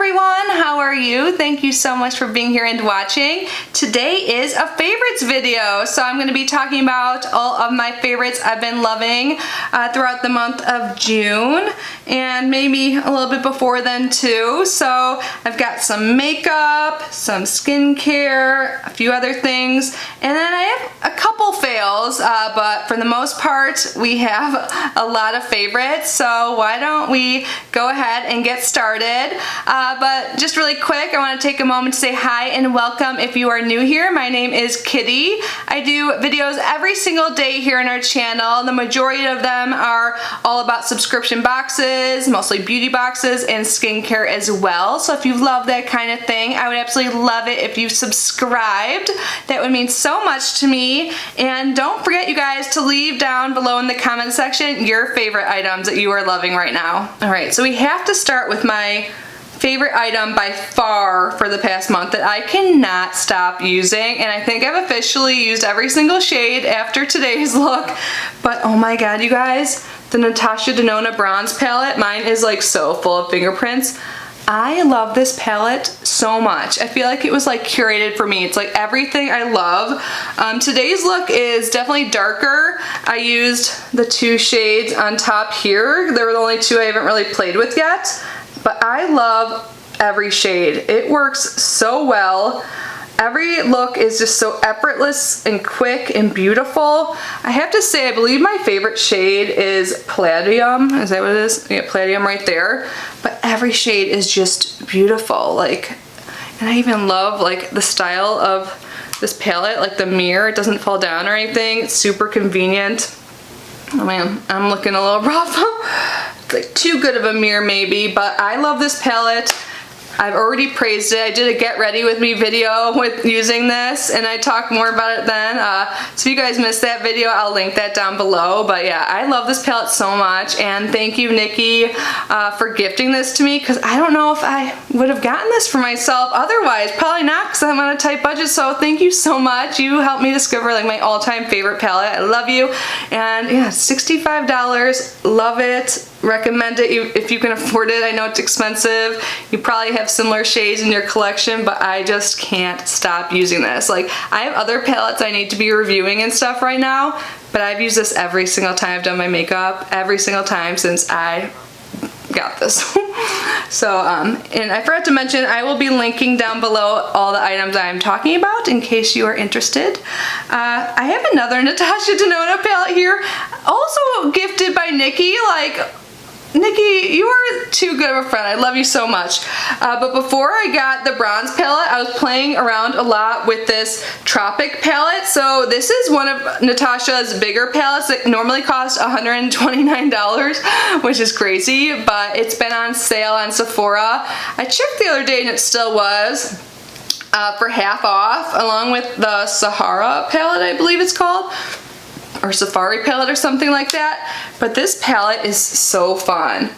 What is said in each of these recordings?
everyone, how are you? Thank you so much for being here and watching. Today is a favorites video, so I'm going to be talking about all of my favorites I've been loving throughout the month of June, and maybe a little bit before then too. So I've got some makeup, some skincare, a few other things, and then I have a couple fails, but for the most part we have a lot of favorites, so why don't we go ahead and get started. But just really quick, I want to take a moment to say hi and welcome if you are new here. My name is Kitty. I do videos every single day here on our channel. The majority of them are all about subscription boxes, mostly beauty boxes, and skincare as well. So if you love that kind of thing, I would absolutely love it if you subscribed. That would mean so much to me. And don't forget, you guys, to leave down below in the comment section your favorite items that you are loving right now. Alright, so we have to start with my favorite item by far for the past month that I cannot stop using, and I think I've officially used every single shade after today's look. But oh my god, you guys, the Natasha Denona bronze palette, mine is like so full of fingerprints. I love this palette so much. I feel like it was like curated for me. It's like everything I love. Today's look is definitely darker. I used the two shades on top here. There were the only two I haven't really played with yet, but I love every shade. It works so well. Every look is just so effortless and quick and beautiful. I have to say, I believe my favorite shade is Palladium. Is that what it is? Yeah, Palladium right there. But every shade is just beautiful. Like, and I even love like the style of this palette, like the mirror. It doesn't fall down or anything. It's super convenient. Oh man, I'm looking a little rough. It's like too good of a mirror maybe, but I love this palette. I've already praised it. I did a get ready with me video with using this, and I talk more about it then. So if you guys missed that video, I'll link that down below. But yeah, I love this palette so much, and thank you, Nikki, for gifting this to me, because I don't know if I would have gotten this for myself otherwise. Probably not, because I'm on a tight budget, so thank you so much. You helped me discover like my all-time favorite palette. I love you. And yeah, $65. Love it. Recommend it if you can afford it. I know it's expensive. You probably have similar shades in your collection, but I just can't stop using this. Like, I have other palettes I need to be reviewing and stuff right now, but I've used this every single time I've done my makeup, every single time since I got this. So, and I forgot to mention, I will be linking down below all the items I'm talking about in case you are interested. I have another Natasha Denona palette here, also gifted by Nikki. Like, Nikki, you are too good of a friend. I love you so much. But before I got the bronze palette, I was playing around a lot with this Tropic palette. So this is one of Natasha's bigger palettes that normally cost $129, which is crazy, but it's been on sale on Sephora. I checked the other day and it still was for half off, along with the Sahara palette, I believe it's called, or Safari palette or something like that. But this palette is so fun.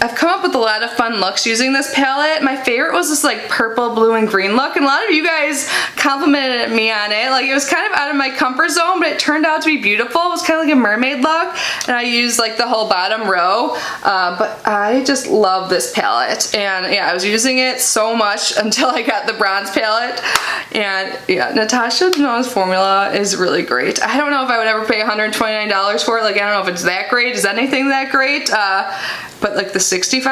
I've come up with a lot of fun looks using this palette. My favorite was this like purple, blue, and green look, and a lot of you guys complimented me on it. Like, it was kind of out of my comfort zone, but it turned out to be beautiful. It was kind of like a mermaid look, and I used like the whole bottom row, but I just love this palette. And yeah, I was using it so much until I got the bronze palette. And yeah, Natasha Denona's formula is really great. I don't know if I would ever pay $129 for it. Like, I don't know if it's that great. Is anything that great? But like the $65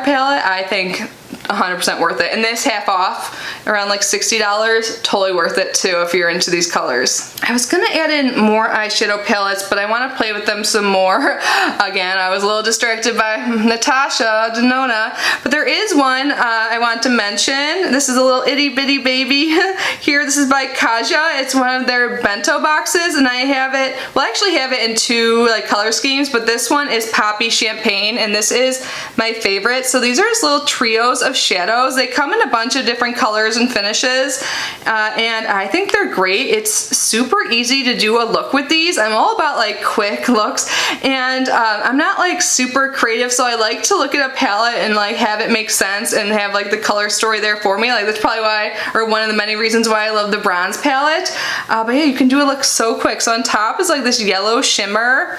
palette, I think 100% worth it. And this half off, around like $60, totally worth it too if you're into these colors. I was gonna add in more eyeshadow palettes, but I want to play with them some more. Again, I was a little distracted by Natasha Denona, but there is one I want to mention. This is a little itty bitty baby here. This is by Katja. It's one of their bento boxes, and I have it, well, I actually have it in two like color schemes, but this one is Poppy Champagne, and this is my favorite. So these are just little trios of shadows. They come in a bunch of different colors and finishes, and I think they're great. It's super easy to do a look look with these. I'm all about like quick looks, and I'm not like super creative, so I like to look at a palette and like have it make sense and have like the color story there for me. Like that's probably why, or one of the many reasons why I love the bronze palette. But yeah, you can do it look so quick. So on top is like this yellow shimmer,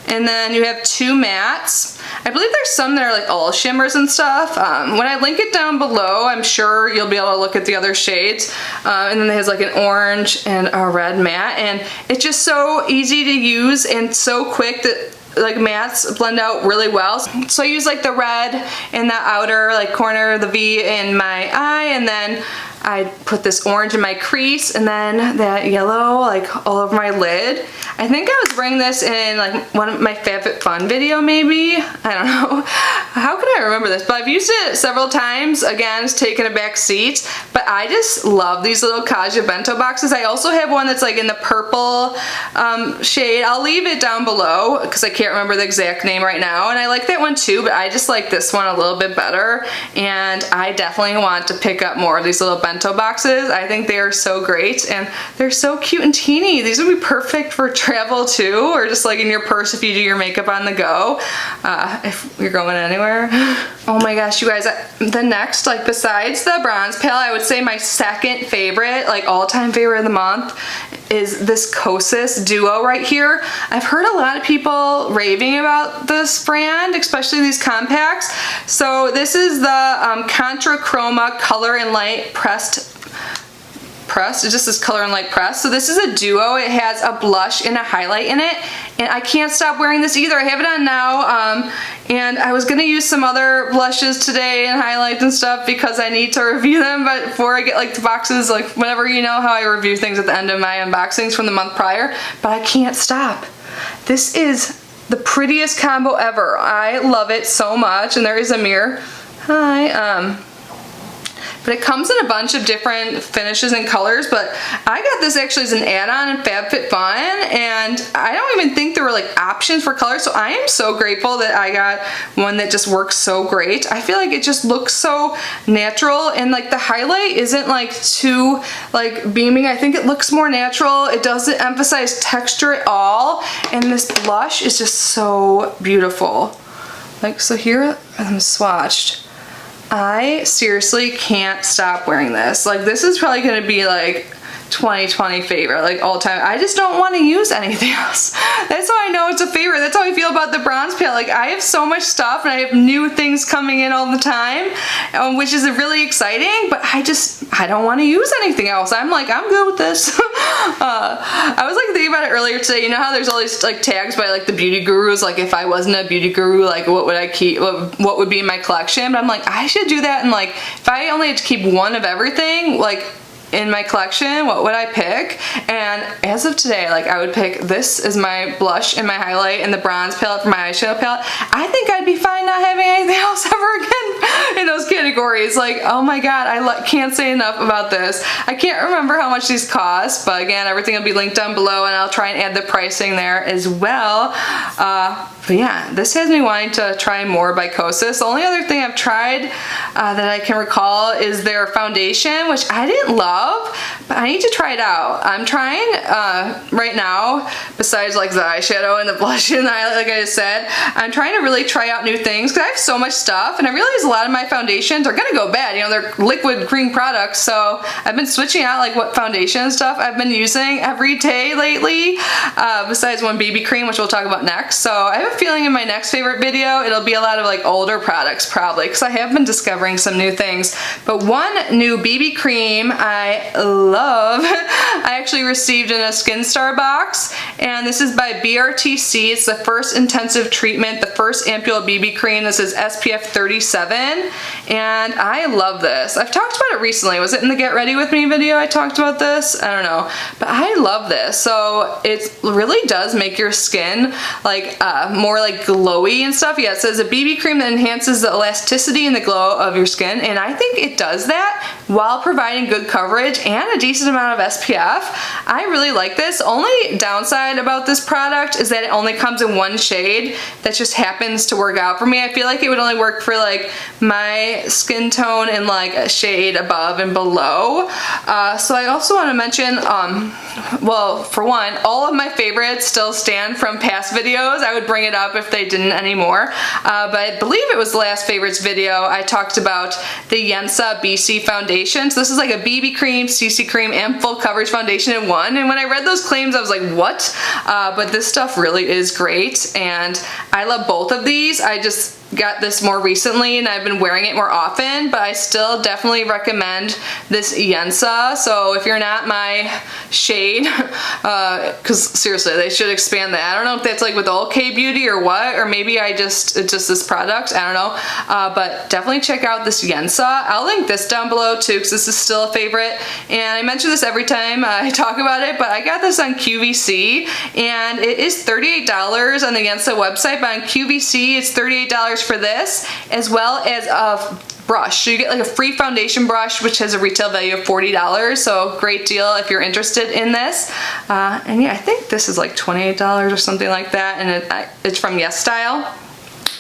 and then you have 2 mattes. I believe there's some that are like all shimmers and stuff. When I link it down below, I'm sure you'll be able to look at the other shades. And then there's like an orange and a red matte, and it's just so easy to use and so quick that like mattes blend out really well. So I use like the red in the outer like corner of the V in my eye, and then I put this orange in my crease, and then that yellow like all over my lid. I think I was wearing this in like one of my FabFitFun video maybe. I don't know. How could I remember this? But I've used it several times. Again, it's taken a back seat. But I just love these little Katja bento boxes. I also have one that's like in the purple shade. I'll leave it down below because I can't remember the exact name right now. And I like that one too, but I just like this one a little bit better. And I definitely want to pick up more of these little bento boxes. I think they are so great, and they're so cute and teeny. These would be perfect for travel too, or just like in your purse if you do your makeup on the go, if you're going anywhere. Oh my gosh, you guys, the next, like besides the bronze palette, I would say my second favorite, like all-time favorite of the month, is this Kosis Duo right here. I've heard a lot of people raving about this brand, especially these compacts. So this is the Contra Chroma Color and Light Pressed. It just says Color and Light Press. So this is a duo. It has a blush and a highlight in it, and I can't stop wearing this either. I have it on now, and I was gonna use some other blushes today and highlights and stuff because I need to review them, but before I get like the boxes, like whenever, you know how I review things at the end of my unboxings from the month prior, but I can't stop. This is the prettiest combo ever. I love it so much, and there is a mirror. Hi, but it comes in a bunch of different finishes and colors, but I got this actually as an add-on in FabFitFun, and I don't even think there were like options for colors, so I am so grateful that I got one that just works so great. I feel like it just looks so natural, and like the highlight isn't like too like beaming. I think it looks more natural. It doesn't emphasize texture at all, and this blush is just so beautiful. Like, so here I'm swatched. I seriously can't stop wearing this. Like, this is probably gonna be like 2020 favorite, like all time. I just don't want to use anything else. That's how I know it's a favorite. That's how I feel about the bronze palette. Like, I have so much stuff and I have new things coming in all the time, which is really exciting, but I don't want to use anything else. I'm like, I'm good with this. I was like thinking about it earlier today. You know how there's all these like tags by like the beauty gurus, like if I wasn't a beauty guru, like what would I keep, what would be in my collection? But I'm like, I should do that, and like if I only had to keep one of everything, like in my collection, what would I pick? And as of today, like I would pick this as my blush and my highlight, and the bronze palette for my eyeshadow palette. I think I'd be fine not having anything else ever again in those categories. Like, oh my god, I can't say enough about this. I can't remember how much these cost, but again, everything will be linked down below, and I'll try and add the pricing there as well. But yeah, this has me wanting to try more by Kosis. The only other thing I've tried that I can recall is their foundation, which I didn't love, but I need to try it out. I'm trying right now, besides like the eyeshadow and the blush and the highlight, like I just said, I'm trying to really try out new things because I have so much stuff, and I realize a lot of my foundations are gonna go bad. You know, they're liquid cream products, so I've been switching out like what foundation and stuff I've been using every day lately, besides one BB cream, which we'll talk about next. So I have a feeling in my next favorite video, it'll be a lot of like older products probably, because I have been discovering some new things. But one new BB cream I love, I actually received in a Skin Star box, and this is by BRTC. It's the first intensive treatment, the first ampule BB cream. This is SPF 37, and I love this. I've talked about it recently. Was it in the Get Ready With Me video I talked about this? I don't know, but I love this. So it really does make your skin like more like glowy and stuff. Yeah, it says a BB cream that enhances the elasticity and the glow of your skin, and I think it does that while providing good coverage and a decent amount of SPF. I really like this. Only downside about this product is that it only comes in one shade that just happens to work out for me. I feel like it would only work for like my skin tone and like a shade above and below. So I also want to mention, well, for one, all of my favorites still stand from past videos. I would bring it up if they didn't anymore. But I believe it was the last favorites video. I talked about the Yensa BC foundation. So this is like a BB cream, CC cream, and full coverage foundation in one. And when I read those claims, I was like, what? But this stuff really is great. And I love both of these. I just got this more recently and I've been wearing it more often, but I still definitely recommend this Yensa. So if you're not my shade, because seriously, they should expand that. I don't know if that's like with OK Beauty or what, or maybe it's just this product, I don't know. But definitely check out this Yensa. I'll link this down below too, because this is still a favorite. And I mention this every time I talk about it, but I got this on QVC and it is $38 on the Yensa website, but on QVC it's $38 for this, as well as a brush. So you get like a free foundation brush, which has a retail value of $40. So great deal if you're interested in this. And yeah, I think this is like $28 or something like that. And it's from Yes Style.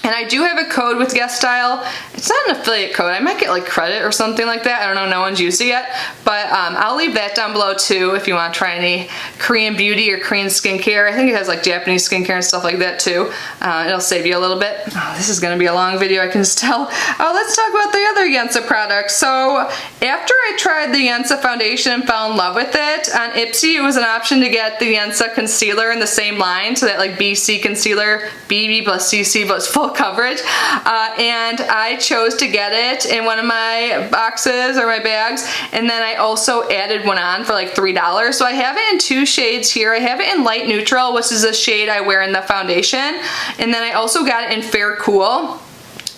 And I do have a code with Yes Style. It's not an affiliate code. I might get like credit or something like that. I don't know, no one's used it yet. But I'll leave that down below too if you want to try any Korean beauty or Korean skincare. I think it has like Japanese skincare and stuff like that too. It'll save you a little bit. Oh, this is gonna be a long video, I can just tell. Oh, let's talk about the other Yensa products. So after I tried the Yensa foundation and fell in love with it, on Ipsy it was an option to get the Yensa concealer in the same line. So that like BC concealer, BB plus CC plus full coverage, and I chose to get it in one of my boxes or my bags, and then I also added one on for like $3. So I have it in two shades here. I have it in light neutral, which is a shade I wear in the foundation, and then I also got it in fair cool.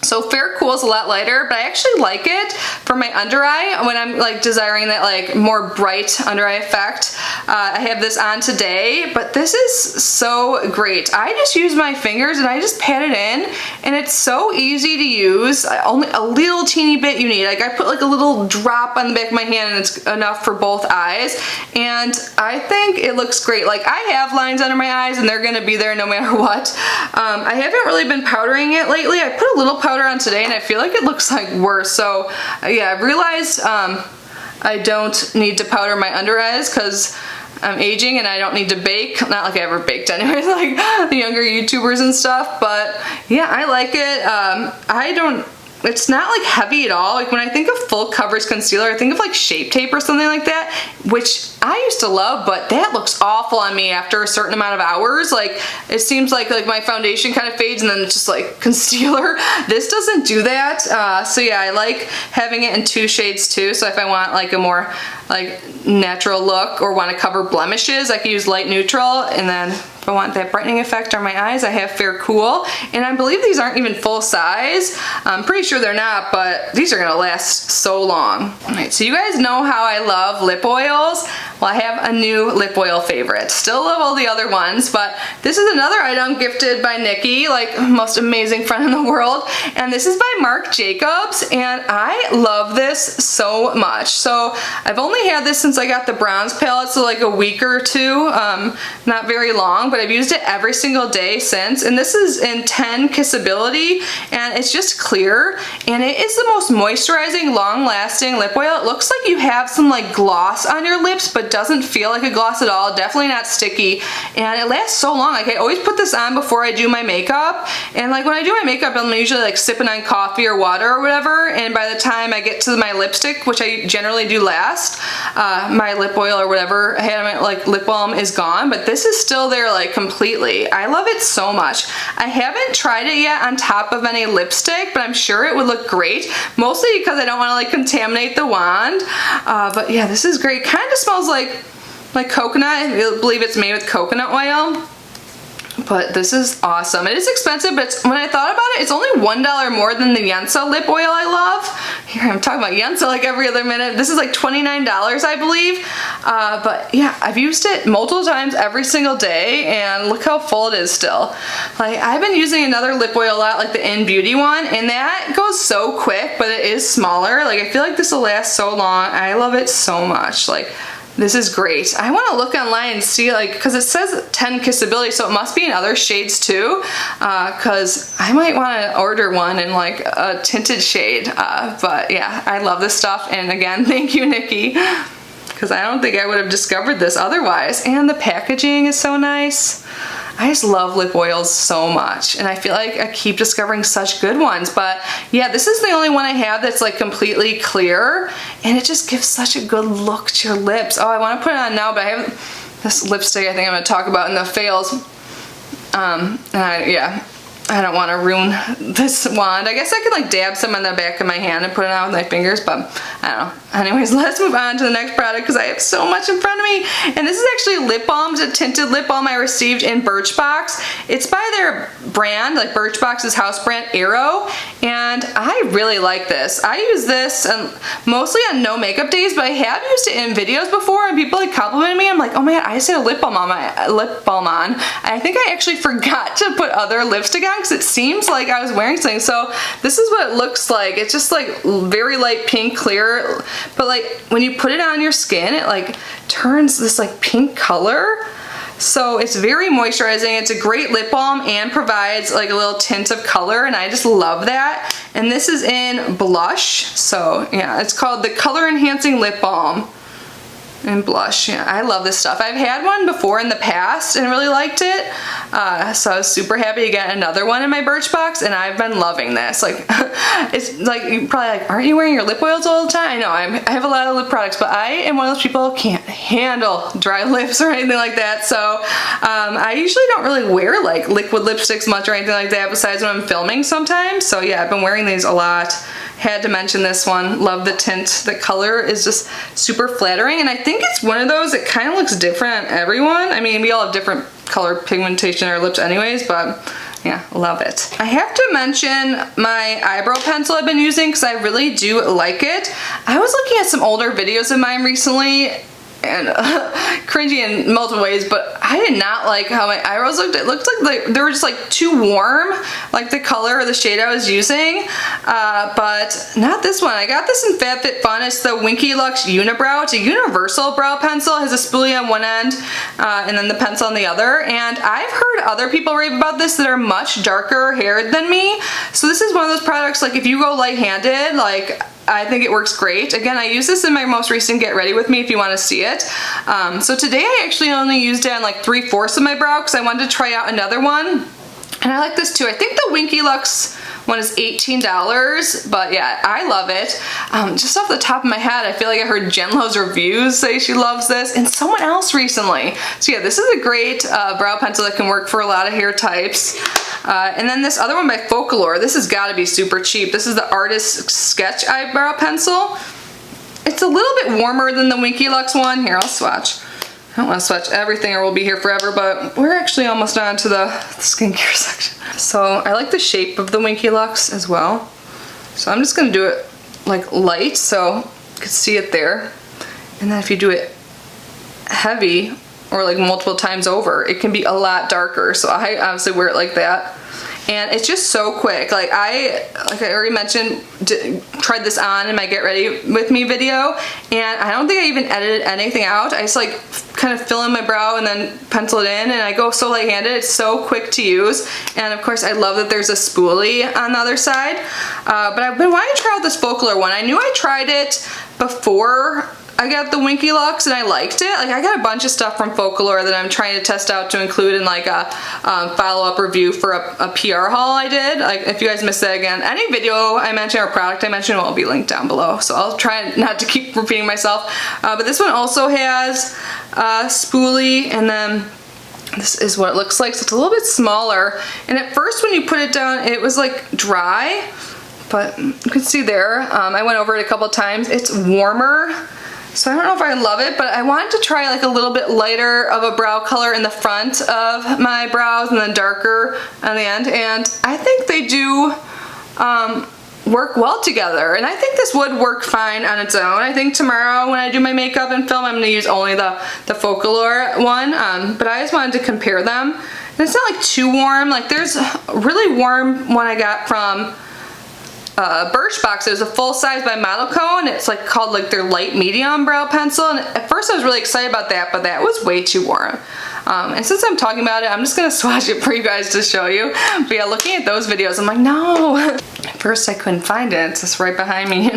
So fair cool is a lot lighter, but I actually like it for my under eye when I'm like desiring that like more bright under eye effect. I have this on today, but this is so great. I just use my fingers and I just pat it in, and it's so easy to use. Only a little teeny bit you need. Like I put like a little drop on the back of my hand and it's enough for both eyes, and I think it looks great. Like I have lines under my eyes and they're gonna be there no matter what. I haven't really been powdering it lately. I put a little powder on today and I feel like it looks like worse. So yeah, I've realized I don't need to powder my under eyes because I'm aging and I don't need to bake. Not like I ever baked anyways, like the younger YouTubers and stuff, but yeah, I like it. It's not like heavy at all. Like when I think of full coverage concealer, I think of like Shape Tape or something like that, which I used to love, but that looks awful on me after a certain amount of hours. Like it seems like my foundation kind of fades and then it's just like concealer. This doesn't do that. So yeah, I like having it in two shades too. So if I want like a more like natural look or want to cover blemishes, I can use light neutral, and then if I want that brightening effect on my eyes, I have Fair Cool, and I believe these aren't even full size. I'm pretty sure they're not, but these are gonna last so long. All right, so you guys know how I love lip oils. Well, I have a new lip oil favorite. Still love all the other ones, but this is another item gifted by Nikki, like most amazing friend in the world, and this is by Marc Jacobs, and I love this so much. So I've only had this since I got the bronze palette, so like a week or two, not very long, but I've used it every single day since, and this is in 10 Kissability, and it's just clear, and it is the most moisturizing, long-lasting lip oil. It looks like you have some like gloss on your lips, but doesn't feel like a gloss at all. Definitely not sticky, and it lasts so long. Like I always put this on before I do my makeup, and like when I do my makeup, I'm usually like sipping on coffee or water or whatever, and by the time I get to my lipstick, which I generally do last, my lip oil or whatever I had on my like lip balm is gone, but this is still there like completely. I love it so much. I haven't tried it yet on top of any lipstick, but I'm sure it would look great, mostly because I don't want to like contaminate the wand. But yeah, this is great. Kind of smells like coconut. I believe it's made with coconut oil. But this is awesome. It is expensive, but when I thought about it, it's only $1 more than the Yensa lip oil I love. Here, I'm talking about Yensa like every other minute. This is like $29, I believe. But yeah, I've used it multiple times every single day, and look how full it is still. Like, I've been using another lip oil a lot, like the In Beauty one, and that goes so quick, but it is smaller. Like, I feel like this will last so long. I love it so much. Like, this is great. I want to look online and see, like, because it says 10 kissability, so it must be in other shades too, because I might want to order one in like a tinted shade. But yeah, I love this stuff, and again, thank you, Nikki, because I don't think I would have discovered this otherwise. And the packaging is so nice. I just love lip oils so much, and I feel like I keep discovering such good ones. But yeah, this is the only one I have that's like completely clear, and it just gives such a good look to your lips. Oh, I want to put it on now, but I have this lipstick I think I'm going to talk about in the fails. Yeah, I don't want to ruin this wand. I guess I could like dab some on the back of my hand and put it on with my fingers, but I don't know. Anyways, let's move on to the next product because I have so much in front of me. And this is actually lip balm. It's a tinted lip balm I received in Birchbox. It's by their brand, like Birchbox's house brand, Arrow. And I really like this. I use this mostly on no makeup days, but I have used it in videos before, and people like complimented me. I'm like, oh my god, I just had a lip balm on And I think I actually forgot to put other lipstick on because it seems like I was wearing something. So this is what it looks like. It's just like very light pink, clear, but like when you put it on your skin, it like turns this like pink color. So it's very moisturizing. It's a great lip balm and provides like a little tint of color, and I just love that. And this is in blush. So yeah, it's called the Color Enhancing Lip Balm and blush. Yeah, I love this stuff. I've had one before in the past and really liked it. So I was super happy to get another one in my Birchbox, and I've been loving this. Like, it's like, you're probably like, aren't you wearing your lip oils all the time? I know, I have a lot of lip products, but I am one of those people who can't handle dry lips or anything like that. So I usually don't really wear like liquid lipsticks much or anything like that besides when I'm filming sometimes. So yeah, I've been wearing these a lot. Had to mention this one. Love the tint. The color is just super flattering, and I think it's one of those that kind of looks different on everyone. I mean, we all have different color pigmentation in our lips anyways, but yeah, love it. I have to mention my eyebrow pencil I've been using because I really do like it. I was looking at some older videos of mine recently, and cringy in multiple ways, but I did not like how my eyebrows looked. It looked like they were just like too warm, like the color or the shade I was using, but not this one. I got this in FabFitFun. It's the Winky Lux Unibrow. It's a universal brow pencil. It has a spoolie on one end and then the pencil on the other, and I've heard other people rave about this that are much darker haired than me. So this is one of those products, like if you go light-handed, like I think it works great. Again, I use this in my most recent Get Ready With Me if you want to see it. So today I actually only used it on like 3/4 of my brow because I wanted to try out another one. And I like this too. I think the Winky Lux one is $18, but yeah, I love it. Just off the top of my head, I feel like I heard Jenlo's reviews say she loves this, and someone else recently. So yeah, this is a great brow pencil that can work for a lot of hair types. And then this other one by Folklore. This has got to be super cheap. This is the Artist Sketch Eyebrow Pencil. It's a little bit warmer than the Winky Lux one. Here, I'll swatch. I don't want to swatch everything or we'll be here forever, but we're actually almost on to the skincare section. So I like the shape of the Winky Lux as well. So I'm just going to do it like light so you can see it there. And then if you do it heavy or like multiple times over, it can be a lot darker. So I obviously wear it like that. And it's just so quick. Like I already mentioned, tried this on in my Get Ready With Me video, and I don't think I even edited anything out. I just like kind of fill in my brow and then pencil it in, and I go so light-handed. It's so quick to use, and of course I love that there's a spoolie on the other side. But I've been wanting to try out this Folklore one. I knew I tried it before I got the Winky Lux and I liked it. Like I got a bunch of stuff from Folklore that I'm trying to test out to include in like a follow-up review for a PR haul I did. Like if you guys missed that, again, any video I mention or product I mention will be linked down below. So I'll try not to keep repeating myself. But this one also has a spoolie, and then this is what it looks like. So it's a little bit smaller. And at first when you put it down, it was like dry, but you can see there, I went over it a couple times. It's warmer So I don't know if I love it, but I wanted to try like a little bit lighter of a brow color in the front of my brows and then darker on the end. And I think they do work well together. And I think this would work fine on its own. I think tomorrow when I do my makeup and film, I'm gonna use only the Folklore one. But I just wanted to compare them. And it's not like too warm. Like there's a really warm one I got from Birchbox. It was a full size by Modelco, and it's like called like their light medium brow pencil. And at first I was really excited about that, but that was way too warm. And since I'm talking about it, I'm just gonna swatch it for you guys to show you. But yeah, looking at those videos, I'm like, no. At first I couldn't find it. It's just right behind me.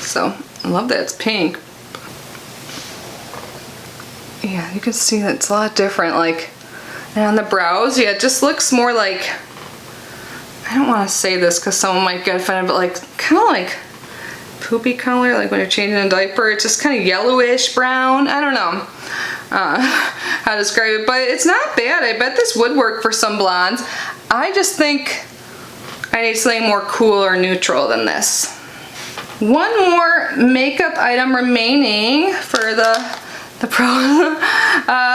So I love that it's pink. Yeah, you can see that it's a lot different. Like, and on the brows, yeah, it just looks more like, I don't want to say this because someone might get offended, but like kind of like poopy color, like when you're changing a diaper. It's just kind of yellowish brown. I don't know how to describe it, but it's not bad. I bet this would work for some blondes. I just think I need something more cool or neutral than this. One more makeup item remaining for the pro.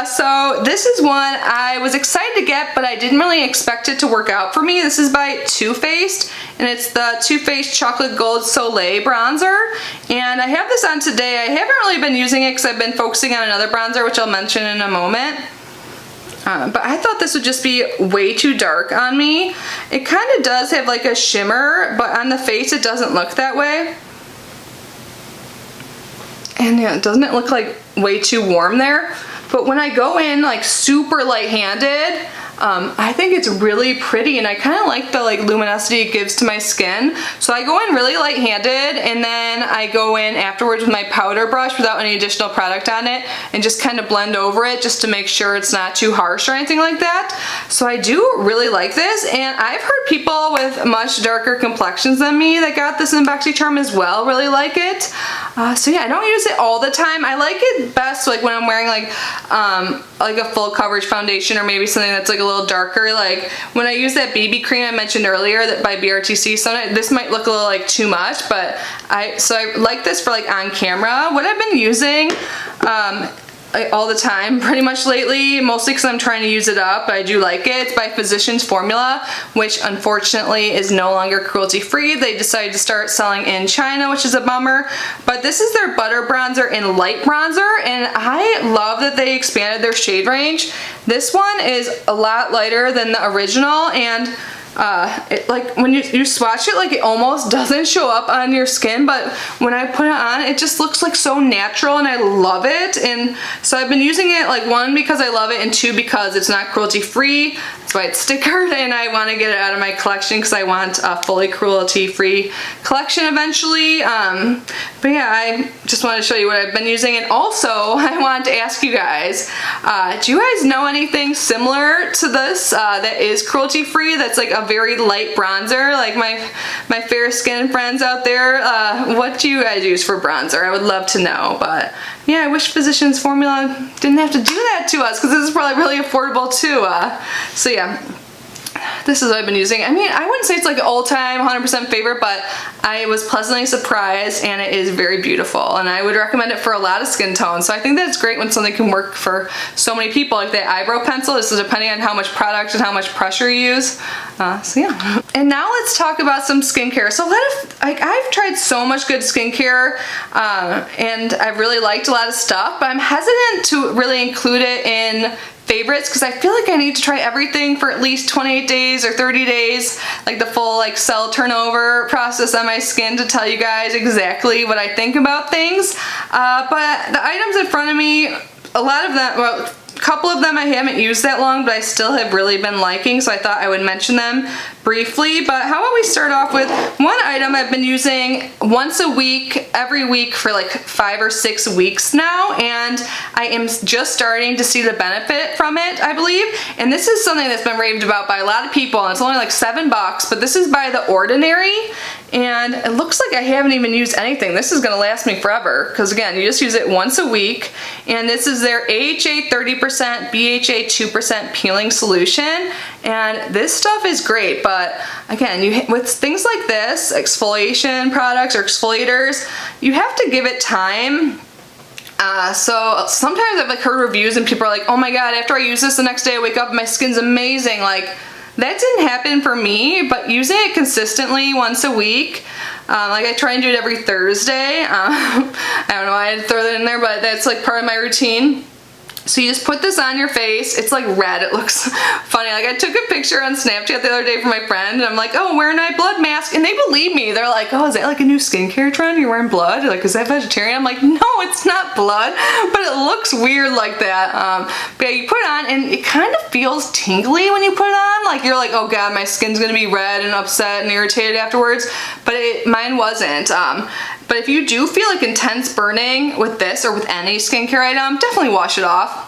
So this is one I was excited to get, but I didn't really expect it to work out for me. This is by Too Faced, and it's the Too Faced Chocolate Gold Soleil bronzer. And I have this on today. I haven't really been using it because I've been focusing on another bronzer, which I'll mention in a moment. But I thought this would just be way too dark on me. It kind of does have like a shimmer, but on the face it doesn't look that way. And yeah, doesn't it look like way too warm there? But when I go in like super light-handed, I think it's really pretty, and I kind of like the like luminosity it gives to my skin. So I go in really light-handed, and then I go in afterwards with my powder brush without any additional product on it and just kind of blend over it just to make sure it's not too harsh or anything like that. So I do really like this, and I've heard people with much darker complexions than me that got this in BoxyCharm as well really like it. So yeah, I don't use it all the time. I like it best like when I'm wearing like a full coverage foundation, or maybe something that's like a little darker. Like when I use that BB cream I mentioned earlier that by BRTC, sometimes this might look a little like too much, but I like this for like on camera. What I've been using all the time pretty much lately, mostly because I'm trying to use it up, but I do like it. It's by Physicians Formula, which unfortunately is no longer cruelty free. They decided to start selling in China, which is a bummer. But this is their butter bronzer in light bronzer, and I love that they expanded their shade range. This one is a lot lighter than the original, and it, like when you swatch it, like it almost doesn't show up on your skin, but when I put it on, it just looks like so natural, and I love it. And so I've been using it, like, one, because I love it, and two, because it's not cruelty free. That's why it's stickered, and I want to get it out of my collection because I want a fully cruelty free collection eventually. But yeah, I just wanted to show you what I've been using. And also I wanted to ask you guys, do you guys know anything similar to this that is cruelty free, that's like a very light bronzer? Like my fair skinned friends out there, what do you guys use for bronzer? I would love to know. But yeah, I wish Physicians Formula didn't have to do that to us, because this is probably really affordable too. So yeah, this is what I've been using. I mean, I wouldn't say it's like an all-time 100% favorite, but I was pleasantly surprised, and it is very beautiful, and I would recommend it for a lot of skin tones. So I think that it's great when something can work for so many people. Like that eyebrow pencil, this is depending on how much product and how much pressure you use. So yeah. And now let's talk about some skincare. So I've tried so much good skincare, and I've really liked a lot of stuff, but I'm hesitant to really include it in favorites because I feel like I need to try everything for at least 28 days or 30 days, like the full like cell turnover process on my skin, to tell you guys exactly what I think about things. But the items in front of me, a lot of them, well, a couple of them I haven't used that long, but I still have really been liking, so I thought I would mention them briefly. But how about we start off with one item I've been using once a week, every week for like 5 or 6 weeks now, and I am just starting to see the benefit from it, I believe. And this is something that's been raved about by a lot of people, and it's only like $7, but this is by The Ordinary, and it looks like I haven't even used anything. This is gonna last me forever, because again, you just use it once a week, and this is their AHA 30% 80% BHA 2% peeling solution, and this stuff is great. But again, with things like this, exfoliation products or exfoliators, you have to give it time. So sometimes I've like heard reviews and people are like, oh my god, after I use this the next day I wake up and my skin's amazing. Like, that didn't happen for me, but using it consistently once a week, like I try and do it every Thursday. I don't know why I had to throw that in there, but that's like part of my routine. So you just put this on your face. It's like red. It looks funny. Like, I took a picture on Snapchat the other day for my friend, and I'm like, oh, I'm wearing my blood mask. And they believe me. They're like, oh, is that like a new skincare trend? You're wearing blood? Like, is that vegetarian? I'm like, no, it's not blood, but it looks weird like that. But yeah, you put it on, and it kind of feels tingly when you put it on. Like, you're like, oh god, my skin's gonna be red and upset and irritated afterwards. But mine wasn't. But if you do feel like intense burning with this or with any skincare item, definitely wash it off.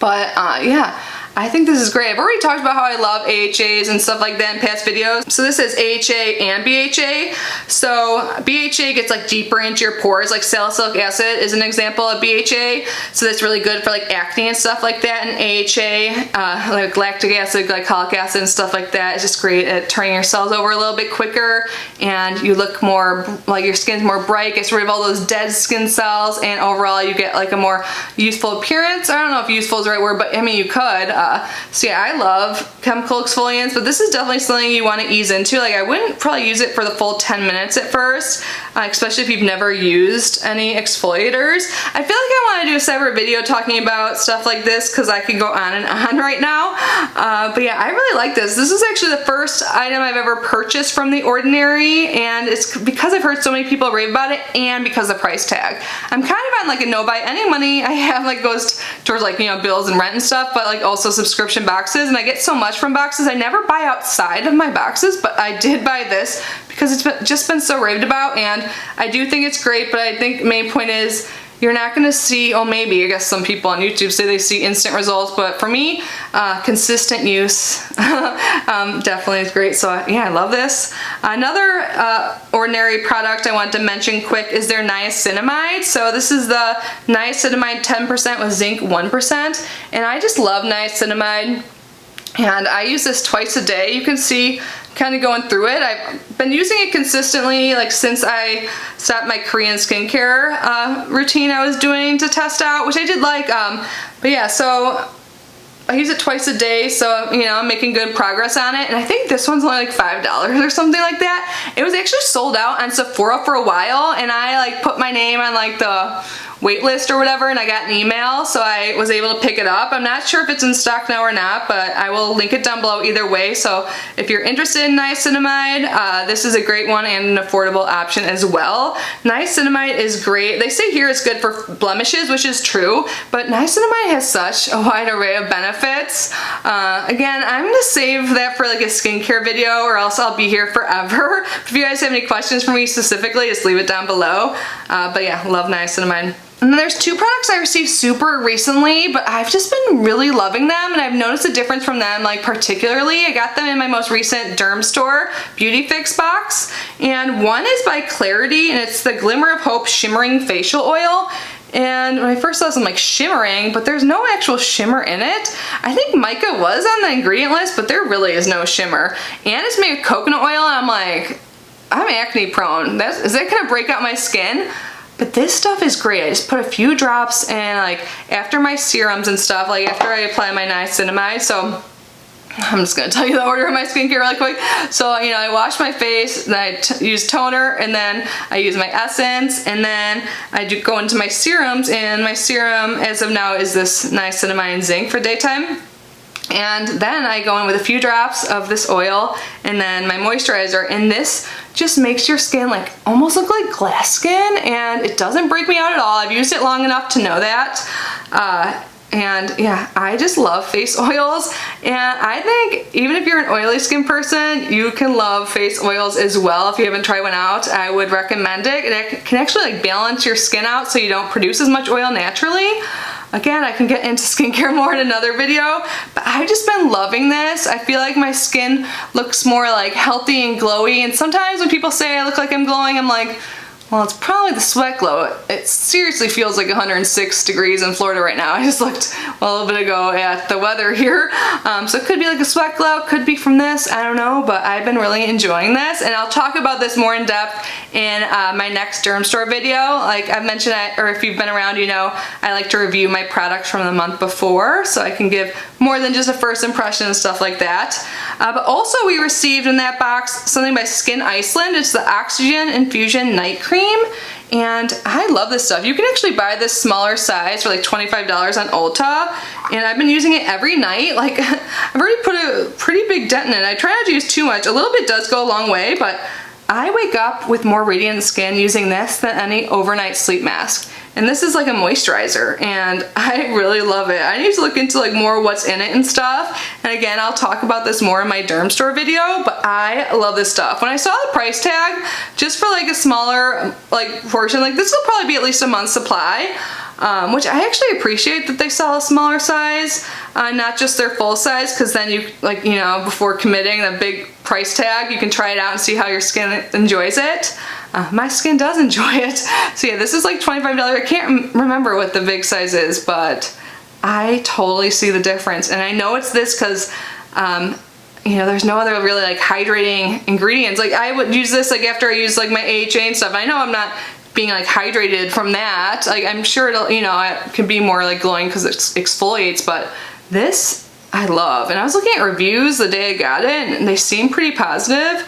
But yeah, I think this is great. I've already talked about how I love AHAs and stuff like that in past videos. So this is AHA and BHA. So BHA gets like deeper into your pores, like salicylic acid is an example of BHA. So that's really good for like acne and stuff like that. And AHA, like lactic acid, glycolic acid and stuff like that is just great at turning your cells over a little bit quicker, and you look more, like your skin's more bright, gets rid of all those dead skin cells, and overall you get like a more youthful appearance. I don't know if youthful is the right word, but I mean, you could. So yeah, I love chemical exfoliants, but this is definitely something you want to ease into. Like, I wouldn't probably use it for the full 10 minutes at first, especially if you've never used any exfoliators. I feel like I want to do a separate video talking about stuff like this because I could go on and on right now. But yeah, I really like this. This is actually the first item I've ever purchased from The Ordinary, and it's because I've heard so many people rave about it and because of the price tag. I'm kind of on like a no buy. Any money I have like goes towards like, you know, bills and rent and stuff, but like also subscription boxes, and I get so much from boxes. I never buy outside of my boxes, but I did buy this because it's just been so raved about, and I do think it's great. But I think the main point is you're not going to see, oh maybe, I guess some people on YouTube say they see instant results, but for me, consistent use definitely is great. So yeah, I love this. Another Ordinary product I want to mention quick is their niacinamide. So this is the niacinamide 10% with zinc 1%, and I just love niacinamide, and I use this twice a day. You can see kind of going through it. I've been using it consistently like since I stopped my Korean skincare routine I was doing to test out, which I did like. But yeah, so I use it twice a day, so you know, I'm making good progress on it. And I think this one's only like $5 or something like that. It was actually sold out on Sephora for a while, and I like put my name on like the wait list or whatever, and I got an email, so I was able to pick it up. I'm not sure if it's in stock now or not, but I will link it down below either way. So if you're interested in niacinamide, this is a great one and an affordable option as well. Niacinamide is great. They say here it's good for blemishes, which is true, but niacinamide has such a wide array of benefits. Again, I'm gonna save that for like a skincare video, or else I'll be here forever. If you guys have any questions for me specifically, just leave it down below. But yeah, love niacinamide. And then there's two products I received super recently, but I've just been really loving them, and I've noticed a difference from them, like particularly. I got them in my most recent Derm Store Beauty Fix box, and one is by Clarity, and it's the Glimmer of Hope Shimmering Facial Oil. And when I first saw this, I'm like, shimmering, but there's no actual shimmer in it. I think mica was on the ingredient list, but there really is no shimmer. And it's made with coconut oil, and I'm like, I'm acne prone. Is that gonna break out my skin? But this stuff is great. I just put a few drops in, like after my serums and stuff, like after I apply my niacinamide. So I'm just gonna tell you the order of my skincare really quick. So, you know, I wash my face, then I use toner, and then I use my essence, and then I do go into my serums, and my serum as of now is this niacinamide and zinc for daytime. And then I go in with a few drops of this oil, and then my moisturizer, and this just makes your skin like almost look like glass skin, and it doesn't break me out at all. I've used it long enough to know that. And yeah, I just love face oils, and I think even if you're an oily skin person, you can love face oils as well. If you haven't tried one out, I would recommend it. It can actually like balance your skin out so you don't produce as much oil naturally. Again, I can get into skincare more in another video, but I've just been loving this. I feel like my skin looks more like healthy and glowy, and sometimes when people say I look like I'm glowing, I'm like, well, it's probably the sweat glow. It seriously feels like 106 degrees in Florida right now. I just looked a little bit ago at the weather here. So it could be like a sweat glow, could be from this, I don't know, but I've been really enjoying this. And I'll talk about this more in depth in my next derm store video. Like I've mentioned, or if you've been around, you know, I like to review my products from the month before, so I can give more than just a first impression and stuff like that. But also we received in that box something by Skin Iceland. It's the Oxygen Infusion Night Cream. And I love this stuff. You can actually buy this smaller size for like $25 on Ulta, and I've been using it every night. Like I've already put a pretty big dent in it. I try not to use too much. A little bit does go a long way, but I wake up with more radiant skin using this than any overnight sleep mask. And this is like a moisturizer, and I really love it. I need to look into like more what's in it and stuff. And again, I'll talk about this more in my derm store video, but I love this stuff. When I saw the price tag, just for like a smaller like portion, like this will probably be at least a month's supply. Which I actually appreciate that they sell a smaller size, not just their full size, because then you, like, you know, before committing that big price tag, you can try it out and see how your skin enjoys it. My skin does enjoy it. So yeah, this is like $25. I can't remember what the big size is, but I totally see the difference. And I know it's this because, you know, there's no other really like hydrating ingredients. Like I would use this like after I use like my AHA and stuff. I know I'm not being like hydrated from that. Like I'm sure it'll, you know, it can be more like glowing because it exfoliates, but this I love. And I was looking at reviews the day I got it, and they seem pretty positive,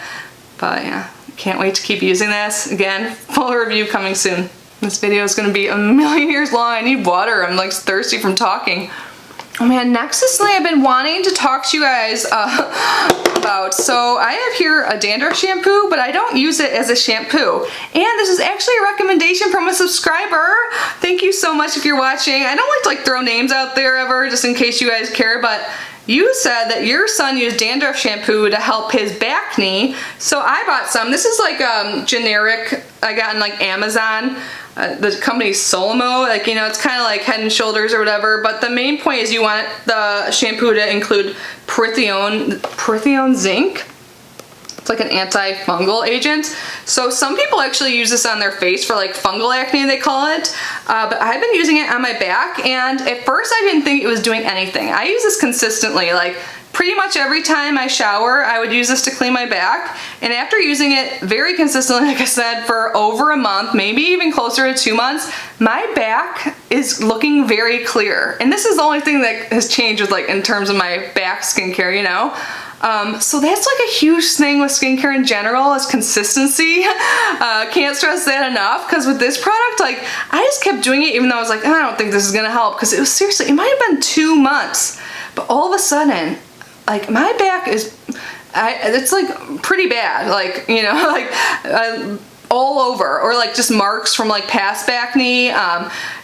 but yeah, can't wait to keep using this. Again, full review coming soon. This video is gonna be a million years long. I need water. I'm like thirsty from talking. Oh man, next is something I've been wanting to talk to you guys about. So I have here a dandruff shampoo, but I don't use it as a shampoo. And this is actually a recommendation from a subscriber. Thank you so much if you're watching. I don't like to like throw names out there ever, just in case you guys care, but you said that your son used dandruff shampoo to help his back knee. So I bought some. This is like generic, I got in like Amazon. The company's Solmo, like, you know, it's kind of like Head and Shoulders or whatever, but the main point is you want the shampoo to include Pyrithione zinc. It's like an antifungal agent. So some people actually use this on their face for like fungal acne, they call it. But I've been using it on my back, and at first I didn't think it was doing anything. I use this consistently, like pretty much every time I shower, I would use this to clean my back. And after using it very consistently, like I said, for over a month, maybe even closer to 2 months, my back is looking very clear. And this is the only thing that has changed with like in terms of my back skincare, you know? So that's like a huge thing with skincare in general, is consistency. Can't stress that enough, because with this product, like I just kept doing it even though I was like, I don't think this is gonna help, because it was seriously, it might have been 2 months, but all of a sudden, like my back is, it's like pretty bad, like, you know, like all over, or like just marks from like past back knee.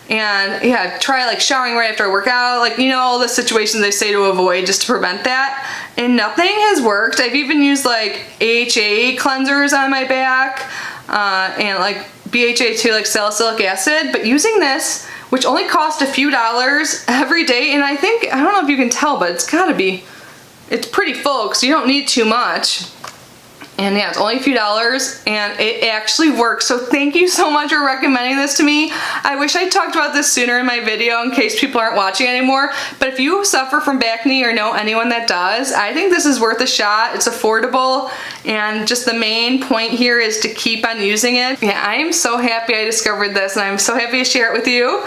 And yeah, try like showering right after I work out, like, you know, all the situations they say to avoid just to prevent that, and nothing has worked. I've even used like AHA cleansers on my back, and like BHA too, like salicylic acid, but using this, which only cost a few dollars every day, and I think, I don't know if you can tell, but it's pretty full, because you don't need too much. And yeah, it's only a few dollars, and it actually works. So thank you so much for recommending this to me. I wish I talked about this sooner in my video in case people aren't watching anymore. But if you suffer from back knee or know anyone that does, I think this is worth a shot. It's affordable, and just the main point here is to keep on using it. Yeah, I am so happy I discovered this, and I'm so happy to share it with you.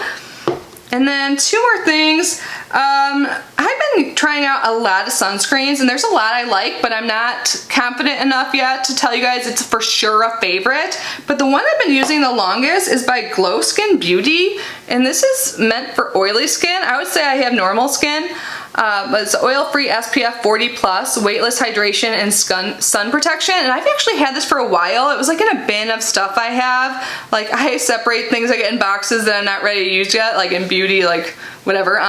And then 2 more things. I've been trying out a lot of sunscreens, and there's a lot I like, but I'm not confident enough yet to tell you guys it's for sure a favorite. But the one I've been using the longest is by Glow Skin Beauty, and this is meant for oily skin. I would say I have normal skin, but it's oil-free SPF 40+, weightless hydration, and sun protection. And I've actually had this for a while. It was like in a bin of stuff I have. Like I separate things I get in boxes that I'm not ready to use yet, like in beauty, like whatever.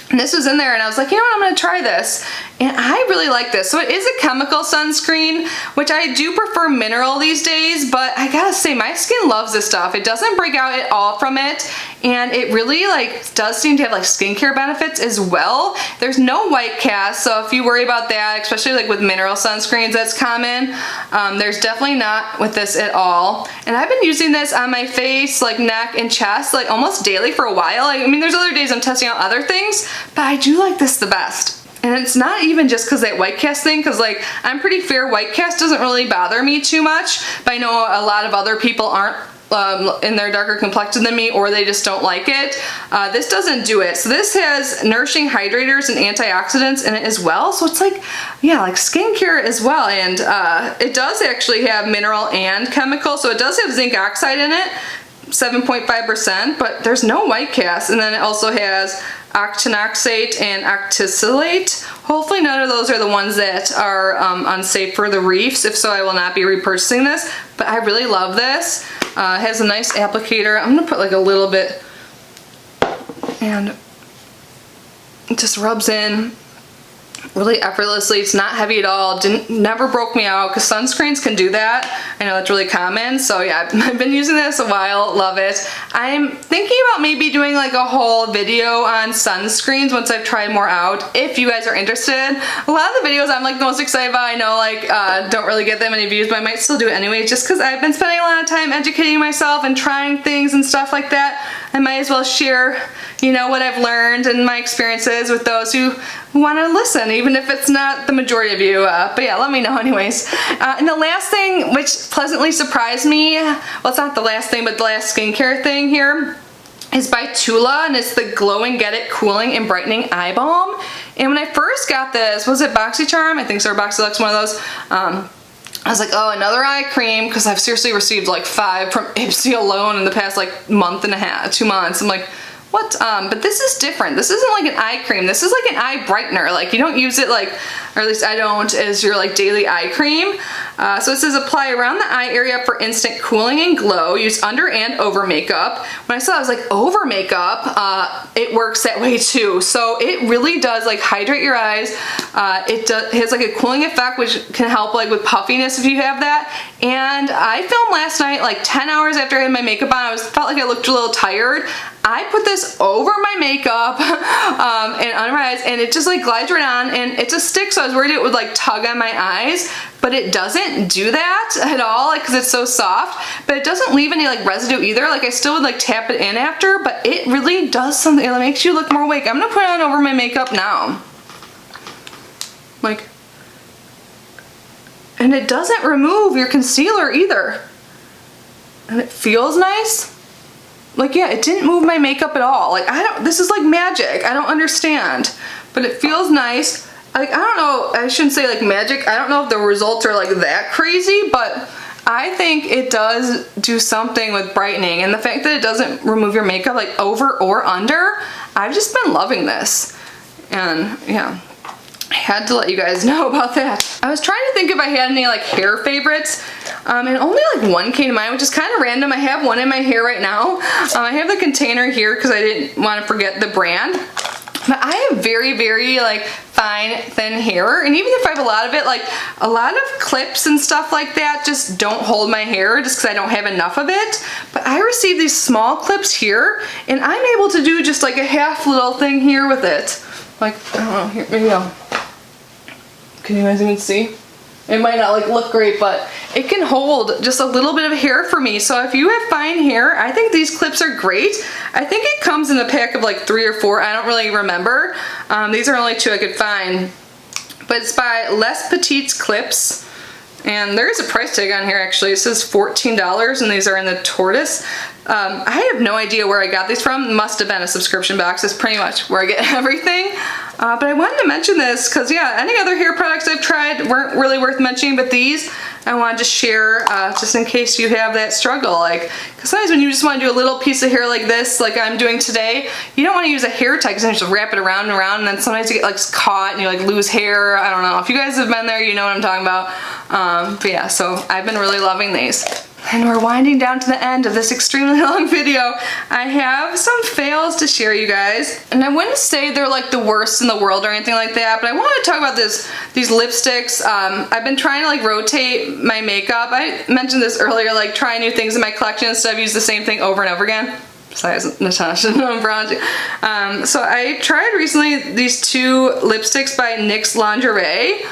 And this was in there, and I was like, you know what, I'm gonna try this. And I really like this. So it is a chemical sunscreen, which I do prefer mineral these days, but I gotta say, my skin loves this stuff. It doesn't break out at all from it, and it really like does seem to have like skincare benefits as well. There's no white cast, so if you worry about that, especially like with mineral sunscreens, that's common. There's definitely not with this at all. And I've been using this on my face, like neck and chest, like almost daily for a while. Like, I mean, there's other days I'm testing out other things, but I do like this the best. And it's not even just because that white cast thing, because like I'm pretty fair, white cast doesn't really bother me too much, but I know a lot of other people aren't, and they're darker complected than me, or they just don't like it. This doesn't do it. So this has nourishing hydrators and antioxidants in it as well. So it's like, yeah, like skincare as well. And it does actually have mineral and chemical. So it does have zinc oxide in it, 7.5%, but there's no white cast. And then it also has octinoxate and octisalate. Hopefully none of those are the ones that are unsafe for the reefs. If so, I will not be repurchasing this, but I really love this. It has a nice applicator. I'm gonna put like a little bit, and it just rubs in really effortlessly. It's not heavy at all. Never broke me out, because sunscreens can do that. I know it's really common. So yeah, I've been using this a while. Love it. I'm thinking about maybe doing like a whole video on sunscreens once I've tried more out, if you guys are interested. A lot of the videos I'm like the most excited about, I know like don't really get that many views, but I might still do it anyway, just because I've been spending a lot of time educating myself and trying things and stuff like that. I might as well share, you know, what I've learned and my experiences with those who want to listen, even if it's not the majority of you. But yeah, let me know anyways. And the last thing, which pleasantly surprised me, well, it's not the last thing, but the last skincare thing here, is by Tula, and it's the Glow and Get It Cooling and Brightening Eye Balm. And when I first got this, was it BoxyCharm? I think so, or BoxyLux, one of those. I was like, oh, another eye cream, because I've seriously received like 5 from Ipsy alone in the past like month and a half, 2 months. I'm like, what? But this is different. This isn't like an eye cream. This is like an eye brightener. Like, you don't use it like, or at least I don't, as your like daily eye cream. So it says apply around the eye area for instant cooling and glow. Use under and over makeup. When I saw it, I was like, over makeup, it works that way too. So it really does like hydrate your eyes. It has like a cooling effect, which can help like with puffiness if you have that. And I filmed last night, like 10 hours after I had my makeup on. I felt like I looked a little tired. I put this over my makeup and under my eyes, and it just like glides right on, and it's a stick, so I was worried it would like tug on my eyes, but it doesn't do that at all, like, because it's so soft. But it doesn't leave any like residue either. Like, I still would like tap it in after, but it really does something. It makes you look more awake. I'm gonna put it on over my makeup now. Like, and it doesn't remove your concealer either. And it feels nice. Like, yeah, it didn't move my makeup at all. Like, this is like magic. I don't understand. But it feels nice. Like, I don't know, I shouldn't say like magic. I don't know if the results are like that crazy, but I think it does do something with brightening. And the fact that it doesn't remove your makeup like over or under, I've just been loving this. And yeah, I had to let you guys know about that. I was trying to think if I had any like hair favorites, and only like one came to mind, which is kind of random. I have one in my hair right now. I have the container here because I didn't want to forget the brand. But I have very, very like fine, thin hair, and even if I have a lot of it, like a lot of clips and stuff like that just don't hold my hair just because I don't have enough of it. But I received these small clips here, and I'm able to do just like a half little thing here with it. Like, I don't know, here we go. Can you guys even see? It might not like look great, but it can hold just a little bit of hair for me. So if you have fine hair, I think these clips are great. I think it comes in a pack of like 3 or 4. I don't really remember. These are only 2 I could find. But it's by Les Petites Clips. And there is a price tag on here actually. It says $14, and these are in the tortoise. I have no idea where I got these from. It must have been a subscription box. It's pretty much where I get everything. But I wanted to mention this because, yeah, any other hair products I've tried weren't really worth mentioning, but these I wanted to share just in case you have that struggle. Like, because sometimes when you just want to do a little piece of hair like this, like I'm doing today, you don't want to use a hair tie because then you just wrap it around and around, and then sometimes you get like caught and you like lose hair. I don't know. If you guys have been there, you know what I'm talking about. But yeah, so I've been really loving these. And we're winding down to the end of this extremely long video. I have some fails to share, you guys. And I wouldn't say they're like the worst in the world or anything like that, but I want to talk about these lipsticks. I've been trying to like rotate my makeup. I mentioned this earlier, like trying new things in my collection instead of use the same thing over and over again. besides Natasha and bronzing. So I tried recently these two lipsticks by NYX Lingerie.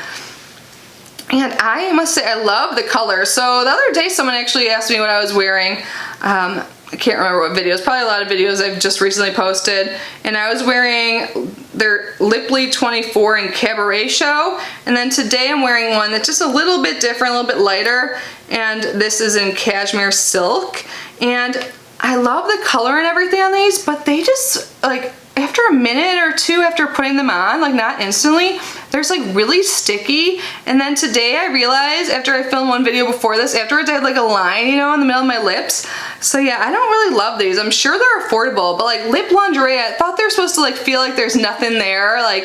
And I must say I love the color. So the other day someone actually asked me what I was wearing. I can't remember what videos, probably a lot of videos I've just recently posted. And I was wearing their Liply 24 in Cabaret Show. And then today I'm wearing one that's just a little bit different, a little bit lighter. And this is in Cashmere Silk. And I love the color and everything on these, but they just, like, after a minute or two after putting them on, like not instantly, they're just like really sticky. And then today I realized after I filmed one video before this, afterwards I had like a line, you know, in the middle of my lips. So yeah, I don't really love these. I'm sure they're affordable, but like lip lingerie, I thought they're supposed to like feel like there's nothing there. Like,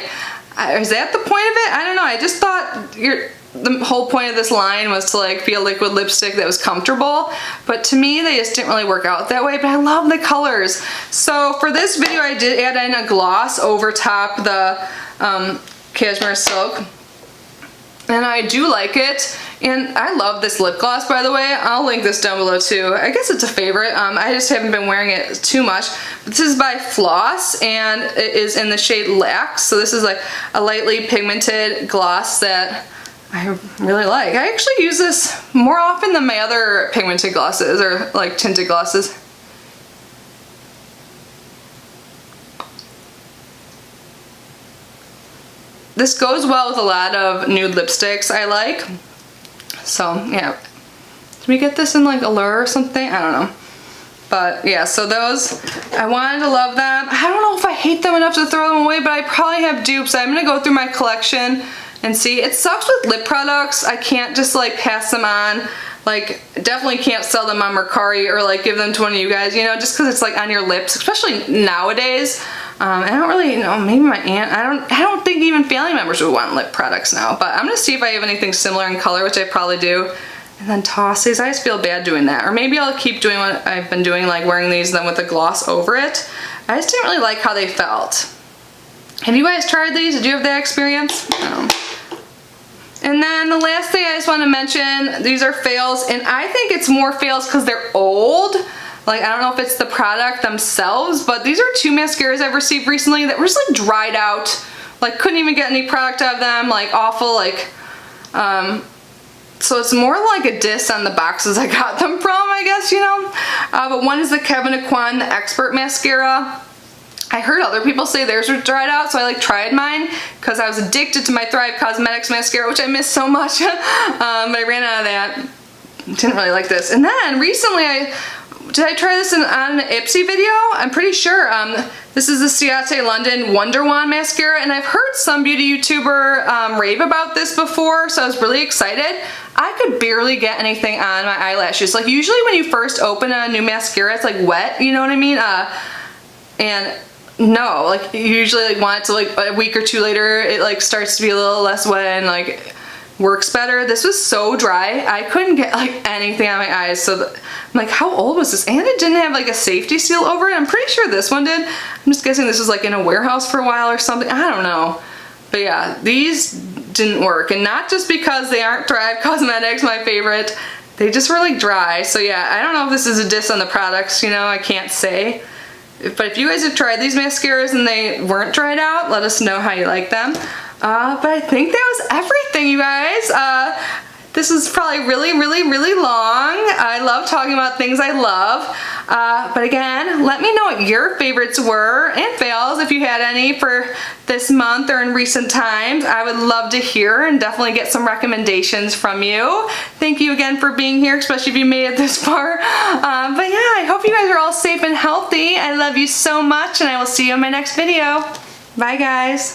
is that the point of it? I don't know. I just thought the whole point of this line was to like be a liquid lipstick that was comfortable, but to me they just didn't really work out that way. But I love the colors. So for this video I did add in a gloss over top the Cashmere Silk, and I do like it. And I love this lip gloss, by the way. I'll link this down below too. I guess it's a favorite. I just haven't been wearing it too much. This is by Floss, and it is in the shade Lax. So this is like a lightly pigmented gloss that I really like. I actually use this more often than my other pigmented glosses or like tinted glosses. This goes well with a lot of nude lipsticks I like. So yeah, did we get this in like Allure or something? I don't know. But yeah, so those, I wanted to love them. I don't know if I hate them enough to throw them away, but I probably have dupes. I'm gonna go through my collection and see. It sucks with lip products. I can't just like pass them on. Like, definitely can't sell them on Mercari or like give them to one of you guys, you know, just because it's like on your lips, especially nowadays. I don't really, you know, maybe my aunt, I don't think even family members would want lip products now, but I'm gonna see if I have anything similar in color, which I probably do. And then toss these. I just feel bad doing that. Or maybe I'll keep doing what I've been doing, like wearing these then with a gloss over it. I just didn't really like how they felt. Have you guys tried these? Did you have that experience? No. And then the last thing I just want to mention, these are fails, and I think it's more fails because they're old. Like, I don't know if it's the product themselves, but these are two mascaras I've received recently that were just like dried out. Like, couldn't even get any product out of them, like awful, like, so it's more like a diss on the boxes I got them from, I guess, you know? But one is the Kevyn Aucoin, the Expert Mascara. I heard other people say theirs were dried out, so I like tried mine because I was addicted to my Thrive Cosmetics mascara, which I miss so much. But I ran out of that. Didn't really like this. And then recently did I try this on an Ipsy video? I'm pretty sure. This is the Ciate London Wonder Wand mascara, and I've heard some beauty YouTuber rave about this before, so I was really excited. I could barely get anything on my eyelashes. Like, usually when you first open a new mascara, it's like wet, you know what I mean? And no, like, you usually like want it to like a week or two later, it like starts to be a little less wet and like works better. This was so dry, I couldn't get like anything on my eyes. So I'm like, how old was this? And it didn't have like a safety seal over it. I'm pretty sure this one did. I'm just guessing this was like in a warehouse for a while or something. I don't know. But yeah, these didn't work. And not just because they aren't Thrive Cosmetics, my favorite. They just were like dry. So yeah, I don't know if this is a diss on the products, you know, I can't say. But if you guys have tried these mascaras and they weren't dried out, let us know how you like them. But I think that was everything, you guys. This is probably really, really, really long. I love talking about things I love. But again, let me know what your favorites were and fails if you had any for this month or in recent times. I would love to hear and definitely get some recommendations from you. Thank you again for being here, especially if you made it this far. But yeah, I hope you guys are all safe and healthy. I love you so much, and I will see you in my next video. Bye, guys.